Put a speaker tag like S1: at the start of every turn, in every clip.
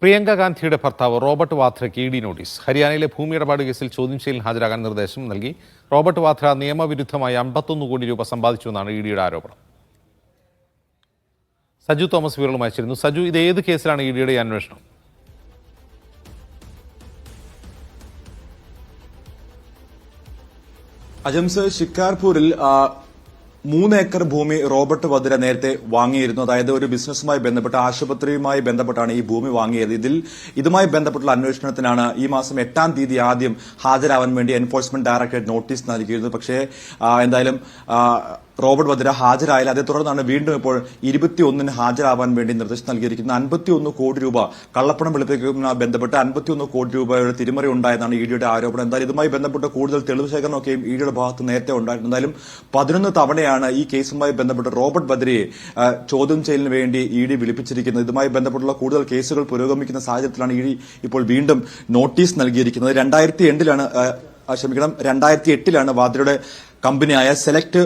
S1: പ്രിയങ്ക ഗാന്ധിയുടെ ഭർത്താവ് Robert വാദ്രയ്ക്ക് ED notice. ഹരിയാനയിലെ ഭൂമി ഇടപാട് കേസിൽ ചോദ്യം ചെയ്യലിൽ ഹാജരാകാൻ നിർദ്ദേശം നൽകി. റോബർട്ട് വാദ്ര നിയമവിരുദ്ധമായി 51 കോടി രൂപ സമ്പാദിച്ചുവെന്നാണ് ഇഡിയുടെ ആരോപണം. സജു തോമസ് വിവരങ്ങൾ അയച്ചിരുന്നു. സജു, ഇത് ഏത് കേസിലാണ് ഇഡിയുടെ അന്വേഷണം?
S2: അജംസ്, ഷിക്കാർപൂരിൽ 3 ഏക്കർ ഭൂമി റോബർട്ട് വദ്ര നേരത്തെ വാങ്ങിയിരുന്നു. അതായത് ഒരു ബിസിനസ്സുമായി ബന്ധപ്പെട്ട്, ആശുപത്രിയുമായി ബന്ധപ്പെട്ടാണ് ഈ ഭൂമി വാങ്ങിയത്. ഇതുമായി ബന്ധപ്പെട്ടുള്ള അന്വേഷണത്തിനാണ് ഈ മാസം 8-ാം തീയതി ആദ്യം ഹാജരാവാൻ വേണ്ടി എൻഫോഴ്സ്മെന്റ് ഡയറക്ടറേറ്റ് നോട്ടീസ് നൽകിയിരുന്നത്. പക്ഷേ എന്തായാലും റോബർട്ട് വദ്ര ഹാജരായില്ല. അതേ തുടർന്നാണ് വീണ്ടും ഇപ്പോൾ 21-ന് ഹാജരാവാൻ വേണ്ടി നിർദ്ദേശം നൽകിയിരിക്കുന്നത്. 51 കോടി രൂപ കള്ളപ്പണം വെളുപ്പിക്കുന്നതുമായി ബന്ധപ്പെട്ട് 51 കോടി രൂപയുടെ തിരിമറി ഉണ്ടായെന്നാണ് ഇഡിയുടെ ആരോപണം. എന്തായാലും ഇതുമായി ബന്ധപ്പെട്ട് കൂടുതൽ തെളിവ് ശേഖരണമൊക്കെയും ഇഡിയുടെ ഭാഗത്ത് നേരത്തെ ഉണ്ടായിരുന്നു. എന്തായാലും 11 തവണയാണ് ഈ കേസുമായി ബന്ധപ്പെട്ട് റോബർട്ട് വദ്രയെ ചോദ്യം ചെയ്യലിന് വേണ്ടി ഇഡി വിളിപ്പിച്ചിരിക്കുന്നത്. ഇതുമായി ബന്ധപ്പെട്ടുള്ള കൂടുതൽ കേസുകൾ പുരോഗമിക്കുന്ന സാഹചര്യത്തിലാണ് ഇഡി ഇപ്പോൾ വീണ്ടും നോട്ടീസ് നൽകിയിരിക്കുന്നത്. 2008-ലാണ് വാദ്രയുടെ കമ്പനിയായ സെലക്ട്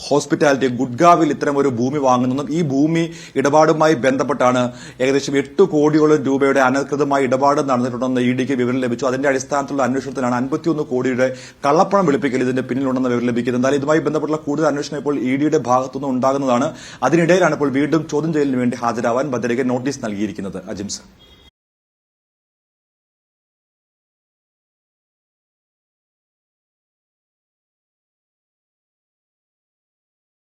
S2: ഹോസ്പിറ്റാലിറ്റി ഗുഡ്ഗാവിൽ ഇത്തരം ഒരു ഭൂമി വാങ്ങുന്നതും ഈ ഭൂമി ഇടപാടുമായി ബന്ധപ്പെട്ടാണ് ഏകദേശം 8 കോടിയോളം രൂപയുടെ അനധികൃതമായ ഇടപാട് നടന്നിട്ടുണ്ടെന്ന് ഇഡിക്ക് വിവരം ലഭിച്ചു. അതിന്റെ അടിസ്ഥാനത്തിലുള്ള അന്വേഷണത്തിലാണ് 51 കോടിയുടെ കള്ളപ്പണം വെളുപ്പിക്കൽ ഇതിന്റെ പിന്നിലുണ്ടെന്ന് വിവരം ലഭിക്കുന്നത്. എന്നാൽ ഇതുമായി ബന്ധപ്പെട്ടുള്ള കൂടുതൽ അന്വേഷണം ഇപ്പോൾ ഇഡിയുടെ ഭാഗത്തുനിന്ന് ഉണ്ടാകുന്നതാണ്. അതിനിടയിലാണ് ഇപ്പോൾ വീണ്ടും ചോദ്യം ചെയ്യലിന് വേണ്ടി ഹാജരാവാൻ വദ്രയ്ക്ക് നോട്ടീസ് നൽകിയിരിക്കുന്നത്. അജിംസ്.